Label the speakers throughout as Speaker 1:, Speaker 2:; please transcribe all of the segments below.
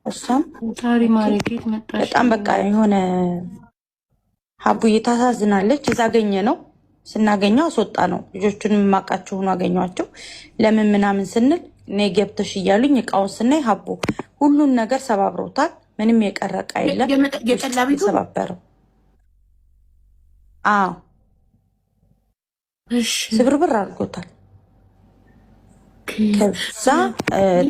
Speaker 1: እሷም
Speaker 2: ታሪ ማረኬት መጣሽ።
Speaker 1: በጣም በቃ የሆነ ሀቡዬ ታሳዝናለች። እዛ አገኘ ነው ስናገኘው አስወጣ ነው። ልጆቹን የማውቃቸው ሆኖ አገኘኋቸው። ለምን ምናምን ስንል እኔ ገብተሽ እያሉኝ እቃውን ስናይ ሀቡ ሁሉን ነገር ሰባብረውታል። ምንም የቀረ እቃ የለም። የተሰባበረው ስብርብር አድርጎታል። ከዛ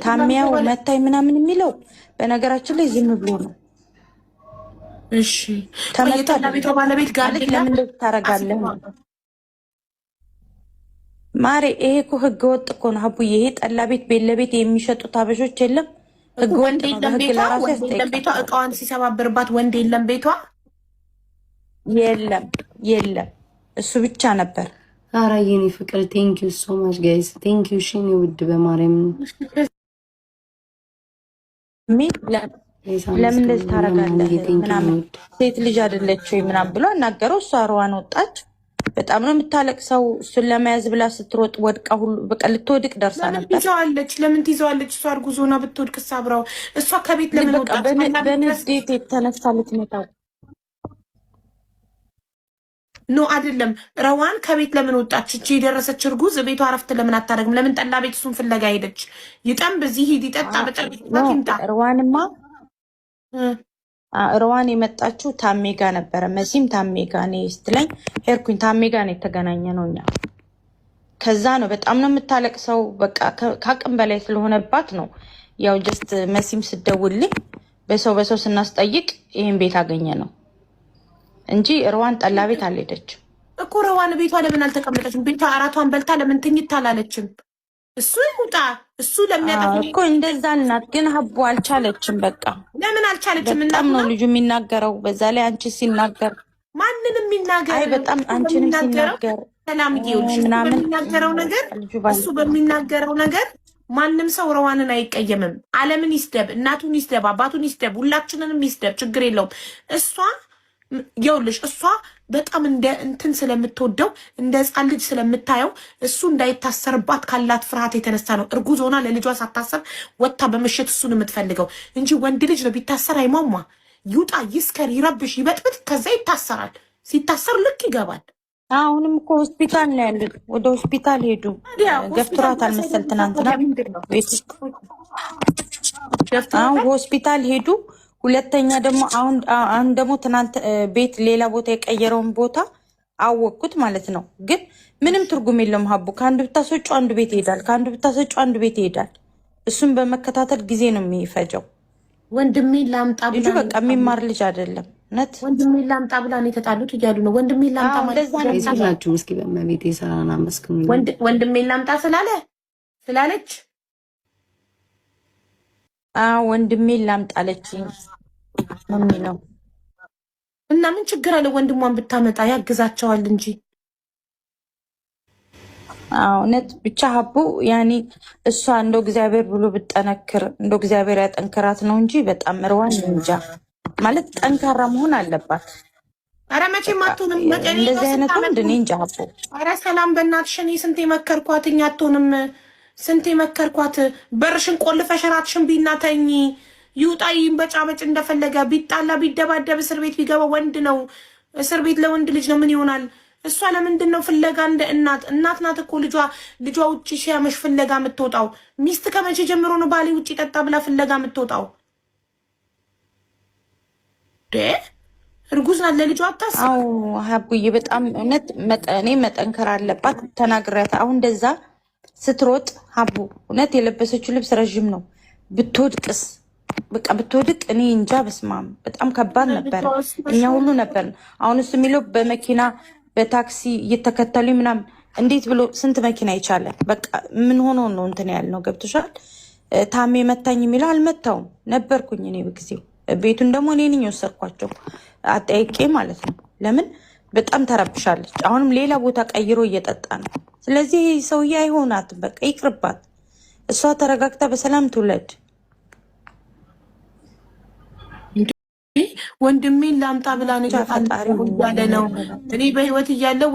Speaker 1: ታሚያው መታይ ምናምን የሚለው በነገራችን ላይ ዝም ብሎ ነው።
Speaker 2: እሺ ተመጣጣ ቤቷ ባለቤት ጋር
Speaker 1: ለምን ታረጋለህ ማሬ? ይሄ እኮ ህገ ወጥ እኮ ነው ሀቡዬ። ይሄ ጠላ ቤት ቤት ለቤት የሚሸጡት አበሾች የለም። ህገ ወጥ ነው። በህግ ለራሱ ያስጠይቃል።
Speaker 2: ቤቷ እቃዋን ሲሰባብርባት ወንድ የለም ቤቷ
Speaker 1: የለም። እሱ ብቻ ነበር።
Speaker 2: ኧረ የኔ ፍቅር ቴንክ ዩ ሶ ማች ጋይስ ቴንክ ዩ። እሺ እኔ ውድ በማርያም
Speaker 1: ለምን እንደዚህ ታረጋለህ ምናምን ሴት ልጅ አይደለች ወይ ምናምን ብሎ አናገረው። እሷ ሩዋን ወጣች። በጣም ነው የምታለቅሰው። እሱን ለመያዝ ብላ ስትሮጥ ወድቃ ሁሉ በቃ ልትወድቅ ደርሳ ነበር።
Speaker 2: ለምን ትይዘዋለች? እሷ እርጉዞና ብትወድቅ ሳብራው እሷ ከቤት ለምን ወጣች?
Speaker 1: በንዴት የተነሳ ልትመታው
Speaker 2: ኖ አይደለም። ረዋን ከቤት ለምን ወጣች? እቺ የደረሰች እርጉዝ ቤቷ አረፍት ለምን አታደርግም? ለምን ጠላ ቤት እሱን ፍለጋ ሄደች? ይጠም በዚህ ሂድ ይጠጣ በጨርቅ ይምጣ።
Speaker 1: ሩዋን የመጣችው ታሜ ጋ ነበረ። መሲም ታሜ ጋ እኔ ስትለኝ ሄድኩኝ። ታሜ ጋ ነው የተገናኘ ነው እኛ። ከዛ ነው በጣም ነው የምታለቅሰው። በቃ ከአቅም በላይ ስለሆነባት ነው ያው ጀስት መሲም ስደውልኝ በሰው ስናስጠይቅ ይህን ቤት አገኘ ነው እንጂ ሩዋን ጠላ ቤት አልሄደችም
Speaker 2: እኮ። ሩዋን ቤቷ ለምን አልተቀመጠችም? ቤቷ አራቷን በልታ ለምን ትኝት አላለችም? እሱ ይውጣ። እሱ ለሚያጠፋ
Speaker 1: እኮ እንደዛ አልናት፣ ግን ሀቡ አልቻለችም። በቃ
Speaker 2: ለምን አልቻለችም?
Speaker 1: በጣም ነው ልጁ የሚናገረው። በዛ ላይ አንቺ ሲናገር
Speaker 2: ማንንም የሚናገር
Speaker 1: አይ በጣም አንቺንም ሲናገር
Speaker 2: ሰላም ይሁንሽ ምናምን የሚናገረው ነገር እሱ በሚናገረው ነገር ማንም ሰው ሩዋንን አይቀየምም። ዓለምን ይስደብ፣ እናቱን ይስደብ፣ አባቱን ይስደብ፣ ሁላችንንም ይስደብ፣ ችግር የለውም። እሷ ይኸውልሽ እሷ በጣም እንደ እንትን ስለምትወደው እንደ ሕፃን ልጅ ስለምታየው እሱ እንዳይታሰርባት ካላት ፍርሃት የተነሳ ነው እርጉዝ ሆና ለልጇ ሳታሰብ ወጥታ በምሽት እሱን የምትፈልገው እንጂ ወንድ ልጅ ነው ቢታሰር አይሟሟ። ይውጣ፣ ይስከር፣ ይረብሽ፣ ይበጥብጥ፣ ከዛ ይታሰራል። ሲታሰር ልክ ይገባል።
Speaker 1: አሁንም እኮ ሆስፒታል ነው ያሉት። ወደ ሆስፒታል ሄዱ። ገፍትሯታል መሰል ትናንትና ሆስፒታል ሄዱ። ሁለተኛ ደግሞ አሁን ደግሞ ትናንት ቤት ሌላ ቦታ የቀየረውን ቦታ አወቅኩት ማለት ነው። ግን ምንም ትርጉም የለውም ሀቡ። ከአንዱ ብታስወጩ አንዱ ቤት ይሄዳል፣ ከአንዱ ብታስወጩ አንዱ ቤት ይሄዳል። እሱም በመከታተል ጊዜ ነው የሚፈጀው።
Speaker 2: ወንድሜ ላምጣ
Speaker 1: ልጁ በቃ የሚማር ልጅ አይደለም። ነት
Speaker 2: ወንድሜ ላምጣ ብላ ነው የተጣሉት እያሉ ነው። ወንድሜ ላምጣ
Speaker 3: ማለት ነው። እስኪ በመቤት የሰራና መስክም
Speaker 2: ወንድሜ ላምጣ ስላለች
Speaker 1: ወንድሜ ላምጣለች ነው
Speaker 2: እና ምን ችግር አለ? ወንድሟን ብታመጣ ያግዛቸዋል እንጂ።
Speaker 1: እውነት ብቻ ሀቡ ያኔ እሷ እንደው እግዚአብሔር ብሎ ብጠነክር እንደው እግዚአብሔር ያጠንክራት ነው እንጂ በጣም ሩዋን እንጃ ማለት ጠንካራ መሆን አለባት።
Speaker 2: ኧረ መቼም አትሆንም።
Speaker 1: እንደዚህ አይነት ወንድ እኔ እንጃ ሀቡ።
Speaker 2: ኧረ ሰላም በእናትሽ እኔ ስንቴ መከርኳት። እኛ አትሆንም ስንቴ መከርኳት። በርሽን ቆልፈሽ እራትሽን ቢና ተኝ። ይውጣ ይንበጫበጭ እንደፈለገ ቢጣላ ቢደባደብ እስር ቤት ቢገባ ወንድ ነው። እስር ቤት ለወንድ ልጅ ነው። ምን ይሆናል? እሷ ለምንድን ነው ፍለጋ እንደ እናት ናት እኮ ልጇ ውጭ ሲያመሽ ፍለጋ የምትወጣው? ሚስት ከመቼ ጀምሮ ነው ባሌ ውጭ ጠጣ ብላ ፍለጋ የምትወጣው? እርጉዝ ናት። ለልጇ አታስብ።
Speaker 1: ሀቡዬ በጣም እውነት እኔ መጠንከር አለባት። ተናግሪያት አሁን እንደዛ ስትሮጥ ሀቡ እውነት የለበሰችው ልብስ ረዥም ነው። ብትወድቅስ በቃ ብትወድቅ እኔ እንጃ። በስማም በጣም ከባድ ነበር። እኛ ሁሉ ነበር። አሁን እሱ የሚለው በመኪና በታክሲ እየተከተሉ ምናምን እንዴት ብሎ ስንት መኪና ይቻላል? በቃ ምን ሆኖ ነው እንትን ያልነው? ገብቶሻል? ታሜ መታኝ የሚለው አልመታውም ነበርኩኝ እኔ በጊዜው። ቤቱን ደግሞ እኔ ነኝ የወሰድኳቸው አጠያቄ ማለት ነው። ለምን በጣም ተረብሻለች። አሁንም ሌላ ቦታ ቀይሮ እየጠጣ ነው። ስለዚህ ሰውዬ አይሆናትም። በቃ ይቅርባት። እሷ ተረጋግታ በሰላም ትውለድ።
Speaker 2: ወንድሜን ላምጣ ብላ ነው ያለ ነው። እኔ በህይወት እያለው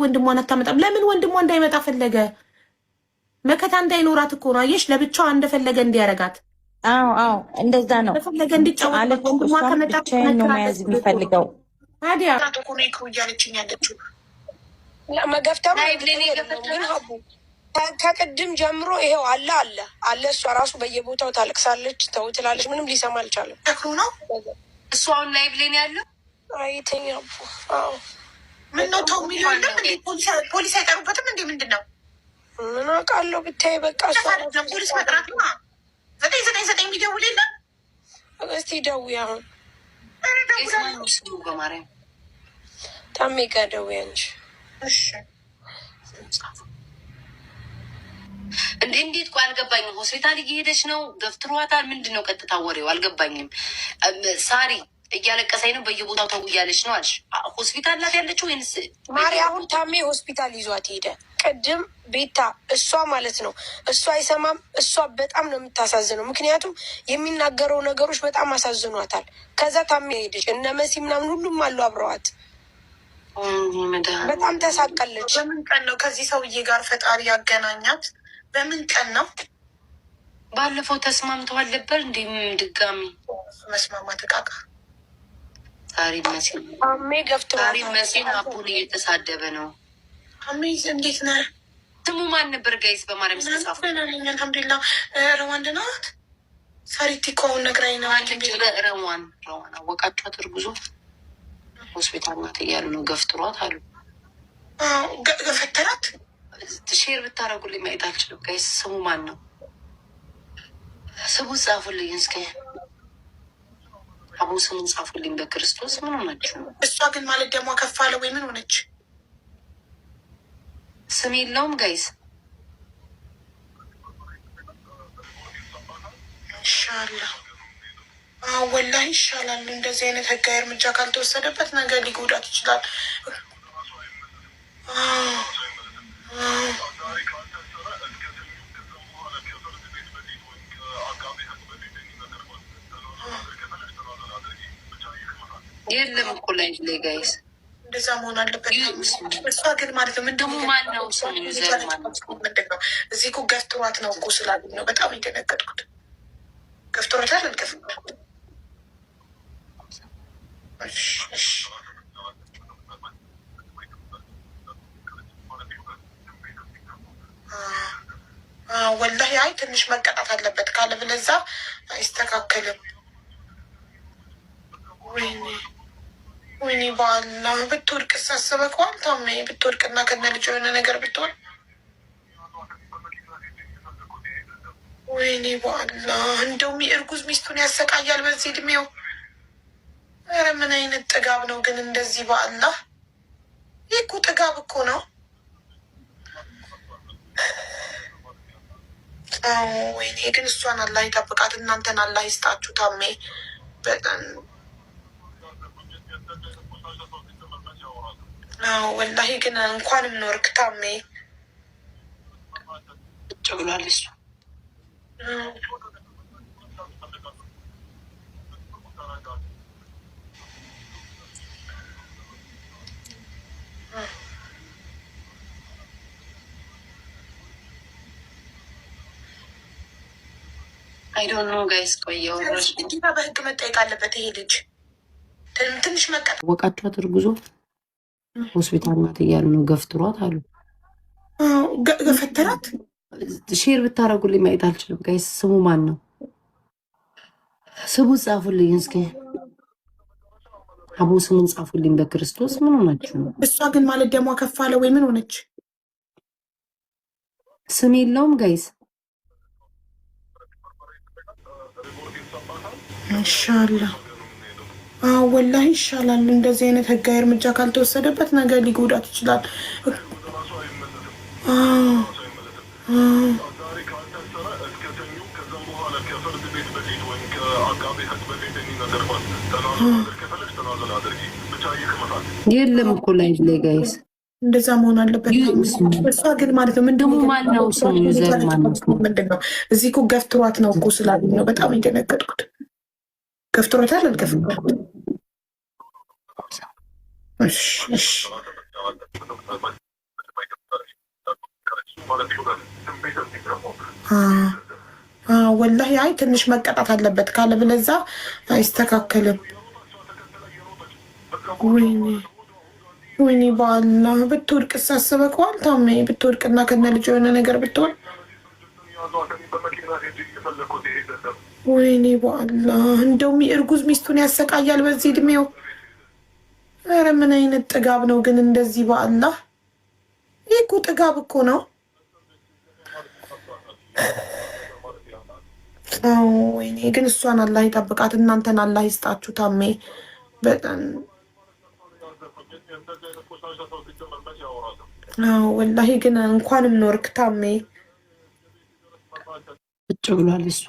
Speaker 2: ወንድሟን አታመጣም። ለምን ወንድሟ እንዳይመጣ ፈለገ? መከታ እንዳይኖራት እኮ ነው። አየሽ ለብቻዋ እንደፈለገ እንዲያረጋት።
Speaker 1: አዎ እንደዛ ነው።
Speaker 2: እንደፈለገ እንዲጫወት ወንድሟ ከመጣ
Speaker 1: ነው መያዝ የሚፈልገው።
Speaker 2: ታዲያ እኮ ነው እኮ እያለችኝ ያለችው
Speaker 4: መገፍተሩ ግን ሀቡ ከቅድም ጀምሮ ይሄው አለ። እሷ ራሱ በየቦታው ታለቅሳለች፣ ተው ትላለች። ምንም ሊሰማ አልቻለም።
Speaker 2: ተክሩ ነው
Speaker 4: እሱ አሁን ላይ ብሌን ያለው አይተኛ
Speaker 2: ምን ነው ተው የሚለው የለም እንዴ? ፖሊስ አይጠሩበትም እንዴ? ምንድን ነው?
Speaker 4: ምን አውቃለሁ ብታይ በቃ
Speaker 2: ፖሊስ መጥራት ነው። 999 የሚደውል የለም።
Speaker 4: እስቲ ደውዪ አሁን በማርያም ታሜ ጋ ደውዪ አንቺ።
Speaker 2: እሺ
Speaker 5: እንዴት ቆይ አልገባኝም። ሆስፒታል እየሄደች ነው? ገፍትሯታል? ምንድን ነው ቀጥታ ወሬው አልገባኝም። ሳሪ እያለቀሰኝ ነው በየቦታው ተው እያለች ነው አልሽ። ሆስፒታል ናት ያለችው ወይንስ
Speaker 4: ማሪ? አሁን ታሜ ሆስፒታል ይዟት ሄደ። ቅድም ቤታ እሷ ማለት ነው እሷ አይሰማም። እሷ በጣም ነው የምታሳዝነው፣ ምክንያቱም የሚናገረው ነገሮች በጣም አሳዝኗታል። ከዛ ታሜ ሄደች። እነ መሲ ምናምን ሁሉም አሉ አብረዋት። በጣም ተሳቀለች።
Speaker 2: በምን ቀን ነው ከዚህ ሰውዬ ጋር ፈጣሪ ያገናኛት? በምን ቀን ነው?
Speaker 5: ባለፈው ተስማምተዋል ነበር እንዴ? ድጋሚ
Speaker 2: መስማማት እቃቃ
Speaker 5: ሳሪ መሲ
Speaker 4: ታሜ ገፍቶ
Speaker 5: ሳሪ መሲ አቡን እየተሳደበ ነው።
Speaker 2: ታሜ እንዴት ነህ?
Speaker 5: ስሙ ማን ነበር ጋይስ? በማርያም ስጻፉ
Speaker 2: አልሐምዱሊላ። ረዋን ናት ሳሪቲ ከሆን ነግራኝ ነው።
Speaker 5: ረዋን አወቃችኋት? እርጉዞ ሆስፒታል ናት እያሉ ነው። ገፍትሯት አሉ።
Speaker 2: ገፈተራት።
Speaker 5: ሼር ብታደረጉልኝ ማየት አልችልም ጋይስ። ስሙ ማን ነው? ስሙ ጻፉልኝ እስኪ። አቡ ስሙን ጻፉልኝ በክርስቶስ። ምን ሆነች ነው?
Speaker 2: እሷ ግን ማለት ደግሞ ከፋለ ወይ ምን ሆነች?
Speaker 5: ስም የለውም ጋይስ።
Speaker 2: ይሻላል ወላሂ ይሻላሉ። እንደዚህ አይነት ህጋዊ እርምጃ ካልተወሰደበት ነገር ሊጎዳት ይችላል።
Speaker 5: የለም እኮ ላይ ጋይስ
Speaker 2: እንደዛ መሆን አለበት። እሷ ግን ማለት ነው ምንድን ነው
Speaker 5: ማነው ስሙ?
Speaker 2: ምንድን ነው እዚህ እኮ ገፍትሯት ነው እኮ ስላሉኝ ነው በጣም የደነገጥኩት። ገፍትሯታል አልገፍም ወላሂ። አይ ትንሽ መቀጣት አለበት ካለ ብለዛ አይስተካከልም። ወይኔ በአላ ብትወድቅ ሳስበከዋል። ታሜ ብትወድቅና ከነ ልጅ የሆነ ነገር ብትሆን ወይኔ በአላ። እንደውም የእርጉዝ ሚስቱን ያሰቃያል በዚህ እድሜው። ኧረ ምን አይነት ጥጋብ ነው ግን እንደዚህ በአላ። ይህ እኮ ጥጋብ እኮ ነው። ወይኔ ግን እሷን አላህ ይጠብቃት፣ እናንተን አላህ ይስጣችሁ። ታሜ በጣም ወላሂ ግን እንኳንም ኖርክ ታሜ።
Speaker 5: ብሏል እሱ። አይዶን ነው ጋይስ። ቆየው
Speaker 2: ግዴታ በህግ መጠየቅ አለበት ይሄ ልጅ። ትንሽ መቀጥ
Speaker 3: ወቃችኋት? እርጉዞ ሆስፒታል ናት እያሉ ነው። ገፍትሯት አሉ።
Speaker 2: ገፈተራት።
Speaker 3: ሼር ብታደረጉልኝ ማየት አልችልም ጋይስ። ስሙ ማን ነው? ስሙ ጻፉልኝ እስኪ። አቡ ስሙን ጻፉልኝ በክርስቶስ። ምን ሆናችሁ ነው?
Speaker 2: እሷ ግን ማለት ደግሞ ከፋለ ወይ ምን ሆነች?
Speaker 3: ስም የለውም ጋይስ።
Speaker 2: ይሻላል ወላሂ ይሻላል። እንደዚህ አይነት ህጋዊ እርምጃ ካልተወሰደበት ነገር ሊጎዳት ይችላል።
Speaker 3: የለም እኮ ላይ ጋይስ
Speaker 2: እንደዛ መሆን አለበት። እሷ ግን ማለት ነው ምንድን ነው
Speaker 3: ማነው ስሙ? ዩዘር ማነው?
Speaker 2: ምንድን ነው እዚህ እኮ ገፍትሯት ነው እኮ ስላሉኝ ነው በጣም የደነገጥኩት። ገፍትሯታል አልገፍትሯት? እሺ ወላሂ አይ ትንሽ መቀጣት አለበት ካለ ብለዛ አይስተካከልም። ወይኔ በአላህ ብትወድቅ ሳስበከዋል ታሜ ብትወድቅና ከነ ልጅ የሆነ ነገር ብትሆን ወይኔ በአላህ እንደውም እርጉዝ ሚስቱን ያሰቃያል በዚህ እድሜው። ኧረ ምን አይነት ጥጋብ ነው ግን እንደዚህ በአላህ ይህ እኮ ጥጋብ እኮ ነው። ወይኔ ግን እሷን አላህ ይጠብቃት፣ እናንተን አላህ ይስጣችሁ። ታሜ በጣም ወላሂ ግን እንኳንም ኖርክ ታሜ።
Speaker 3: ቁጭ ብሏል እሱ።